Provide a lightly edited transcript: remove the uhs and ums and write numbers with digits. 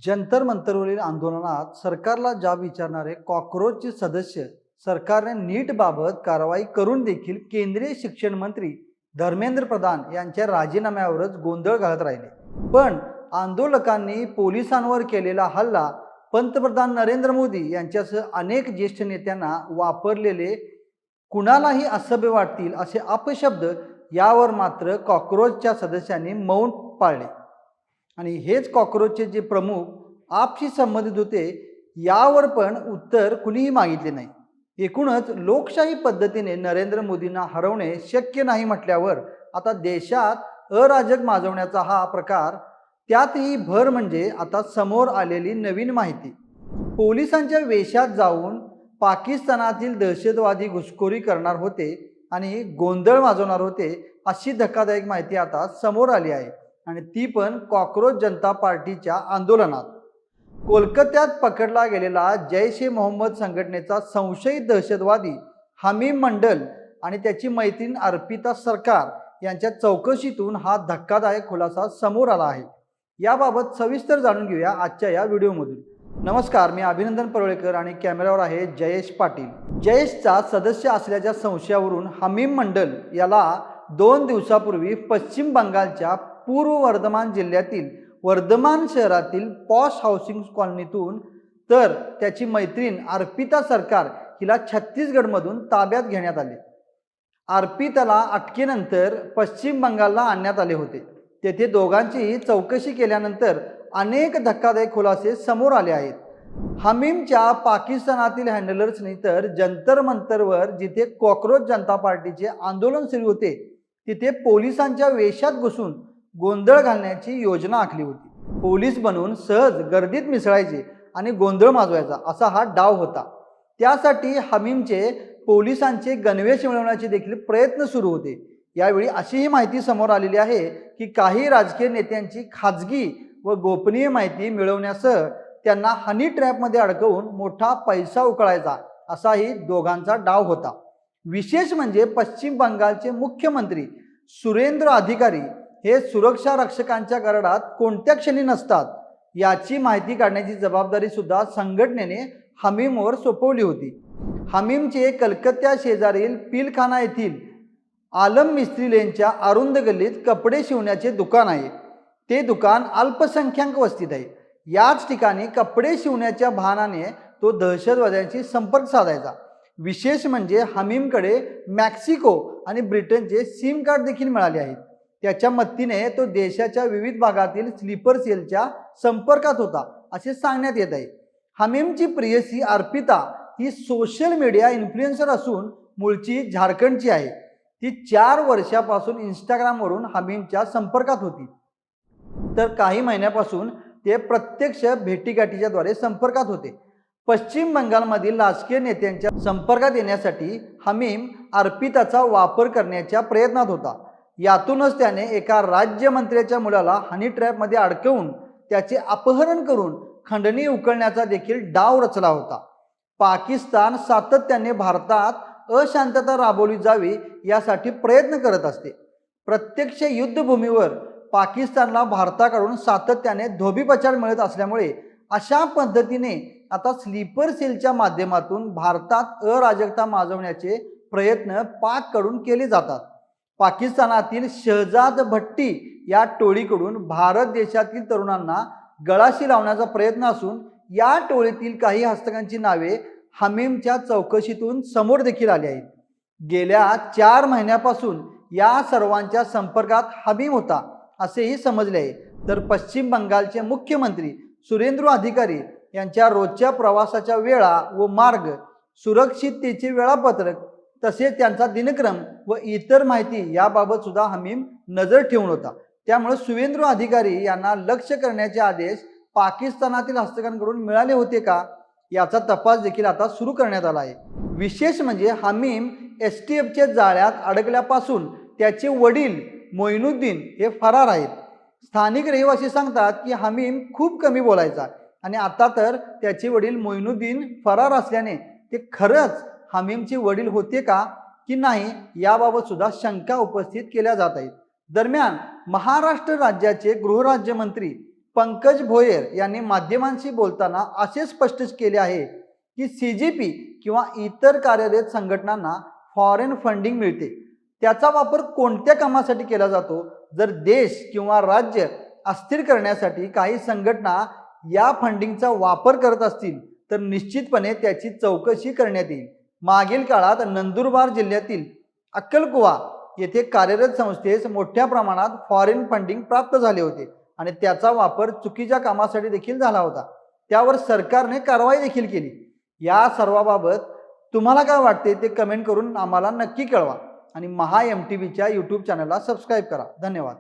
जंतर मंतरवरील आंदोलनात सरकारला जाब विचारणारे कॉक्रोचचे सदस्य सरकारने नीट बाबत कारवाई करून देखील केंद्रीय शिक्षण मंत्री धर्मेंद्र प्रधान यांच्या राजीनाम्यावरच गोंधळ घालत राहिले। पण आंदोलकांनी पोलिसांवर केलेला हल्ला, पंतप्रधान नरेंद्र मोदी यांच्यासह अनेक ज्येष्ठ नेत्यांना वापरलेले कुणालाही असभ्य वाटतील असे अपशब्द यावर मात्र कॉक्रोचच्या सदस्यांनी मौन पाळले। आणि हेच कॉक्रोचचे जे प्रमुख आपशी संबंधित होते यावर पण उत्तर कुणीही मागितले नाही। एकूणच लोकशाही पद्धतीने नरेंद्र मोदींना हरवणे शक्य नाही म्हटल्यावर आता देशात अराजक माजवण्याचा हा प्रकार, त्यातही भर म्हणजे आता समोर आलेली नवीन माहिती, पोलिसांच्या वेशात जाऊन पाकिस्तानातील दहशतवादी घुसखोरी करणार होते आणि गोंधळ माजवणार होते अशी धक्कादायक माहिती आता समोर आली आहे। आणि ती पण कॉक्रोच जनता पार्टीच्या आंदोलनात। कोलकात्यात पकडला गेलेला जैश ए मोहम्मद संघटनेचा संशयित दहशतवादी हमीम मंडल आणि त्याची मैत्रीण अर्पिता सरकार यांच्या चौकशीतून हा धक्कादायक खुलासा समोर आला आहे। याबाबत सविस्तर जाणून घेऊया आजच्या या व्हिडिओमधून। नमस्कार, मी अभिनंदन परोळेकर आणि कॅमेऱ्यावर आहे जयेश पाटील। जयेशचा सदस्य असल्याच्या संशयावरून हमीम मंडल याला 2 दिवसापूर्वी पश्चिम बंगालच्या पूर्व वर्धमान जिल्ह्यातील वर्धमान शहरातील पॉश हाऊसिंग कॉलनीतून, तर त्याची मैत्रीण अर्पिता सरकार हिला छत्तीसगडमधून ताब्यात घेण्यात आले। अर्पिताला अटकेनंतर पश्चिम बंगालला आणण्यात आले होते। तेथे दोघांचीही चौकशी केल्यानंतर अनेक धक्कादायक खुलासे समोर आले आहेत। हमीमच्या पाकिस्तानातील हँडलर्सनी तर जंतर मंतरवर जिथे कॉक्रोच जनता पार्टीचे आंदोलन सुरू होते तिथे पोलिसांच्या वेशात घुसून गोंधळ घालण्याची योजना आखली होती। पोलीस बनून सहज गर्दीत मिसळायचे आणि गोंधळ माजवायचा असा हा डाव होता। त्यासाठी हमीमचे पोलिसांचे गणवेश मिळवण्याचे देखील प्रयत्न सुरू होते। यावेळी अशीही माहिती समोर आलेली आहे की काही राजकीय नेत्यांची खाजगी व गोपनीय माहिती मिळवण्यासह त्यांना हनी ट्रॅपमध्ये अडकवून मोठा पैसा उकळायचा असाही दोघांचा डाव होता। विशेष म्हणजे पश्चिम बंगालचे मुख्यमंत्री सुरेंद्र अधिकारी हे सुरक्षा रक्षकांच्या गरडात कोणत्या क्षणी नसतात याची माहिती काढण्याची जबाबदारी सुद्धा संघटनेने हमीमवर सोपवली होती। हमीमचे कलकत्ता शेजारील पिलखाना येथील आलम मिस्त्री लेनच्या अरुंद गल्लीत कपडे शिवण्याचे दुकान आहे। ते दुकान अल्पसंख्याक वस्तीत आहे। याच ठिकाणी कपडे शिवण्याच्या बहाण्याने तो दहशतवाद्यांशी संपर्क साधायचा। विशेष म्हणजे हमीमकडे मेक्सिको आणि ब्रिटनचे सिम कार्ड देखील मिळाले आहेत। त्याच्या मदतीने तो देशाच्या विविध भागातील स्लीपर सेलच्या संपर्कात होता असे सांगण्यात येत आहे। हमीमची प्रियसी अर्पिता ही सोशल मीडिया इन्फ्लुएन्सर असून मूळची झारखंडची आहे। ती 4 वर्षापासून इंस्टाग्रामवरून हमीमच्या संपर्कात होती, तर काही महिन्यापासून ते प्रत्यक्ष भेटीगाठीच्या द्वारे संपर्कात होते। पश्चिम बंगालमधील राजकीय नेत्यांच्या संपर्कात येण्यासाठी हमीम अर्पिताचा वापर करण्याच्या प्रयत्नात होता। यातूनच त्याने एका राज्यमंत्र्याच्या मुलाला हनी ट्रॅपमध्ये अडकवून त्याचे अपहरण करून खंडणी उकळण्याचा देखील डाव रचला होता। पाकिस्तान सातत्याने भारतात अशांतता राबवली जावी यासाठी प्रयत्न करत असते। प्रत्यक्ष युद्धभूमीवर पाकिस्तानला भारताकडून सातत्याने धोबीपछाड मिळत असल्यामुळे अशा पद्धतीने आता स्लीपर सेलच्या माध्यमातून भारतात अराजकता माजवण्याचे प्रयत्न पाककडून केले जातात। पाकिस्तानातील शहजाद भट्टी या टोळीकडून भारत देशातील तरुणांना गळाशी लावण्याचा प्रयत्न असून या टोळीतील काही हस्तकांची नावे हमीमच्या चौकशीतून समोर देखील आली आहेत। गेल्या 4 महिन्यापासून या सर्वांच्या संपर्कात हमीम होता असेही समजले आहे। तर पश्चिम बंगालचे मुख्यमंत्री सुरेंद्र अधिकारी यांच्या रोजच्या प्रवासाच्या वेळा व मार्ग, सुरक्षिततेचे वेळापत्रक, तसेच त्यांचा दिनक्रम व इतर माहिती याबाबत सुद्धा हमीम नजर ठेवून होता। त्यामुळे सुरेंद्र अधिकारी यांना लक्ष करण्याचे आदेश पाकिस्तानातील हस्तकांकडून मिळाले होते का याचा तपास देखील आता सुरू करण्यात आला आहे। विशेष म्हणजे हमीम STFच्या जाळ्यात अडकल्यापासून त्याचे वडील मोइनुद्दीन हे फरार आहेत। स्थानिक रहिवासी सांगतात की हमीम खूप कमी बोलायचा आणि आता तर त्याचे वडील मोइनुद्दीन फरार असल्याने ते खरंच हमीमचे वडील होते का की नाही याबाबत सुद्धा शंका उपस्थित केल्या जात आहेत। दरम्यान महाराष्ट्र राज्याचे गृहराज्यमंत्री पंकज भोयर यांनी माध्यमांशी बोलताना असे स्पष्ट केले आहे की CGP किंवा इतर कार्यरत संघटनांना फॉरेन फंडिंग मिळते. त्याचा वापर कोणत्या कामासाठी केला जातो? जर देश किंवा राज्य अस्थिर करण्यासाठी काही संघटना या फंडिंगचा वापर करत असतील तर निश्चितपणे त्याची चौकशी करण्यात येईल. मागील काळात नंदुरबार जिल्ह्यातील अक्कलकुवा येथे कार्यरत संस्थेस मोठ्या प्रमाणात फॉरेन फंडिंग प्राप्त झाले होते आणि त्याचा वापर चुकीच्या कामासाठी देखील झाला होता. त्यावर सरकारने कारवाई देखील केली. या सर्वाबाबत तुम्हाला काय वाटते ते कमेंट करून आम्हाला नक्की कळवा आणि महा MTVच्या YouTube चॅनलला सबस्क्राईब करा. धन्यवाद.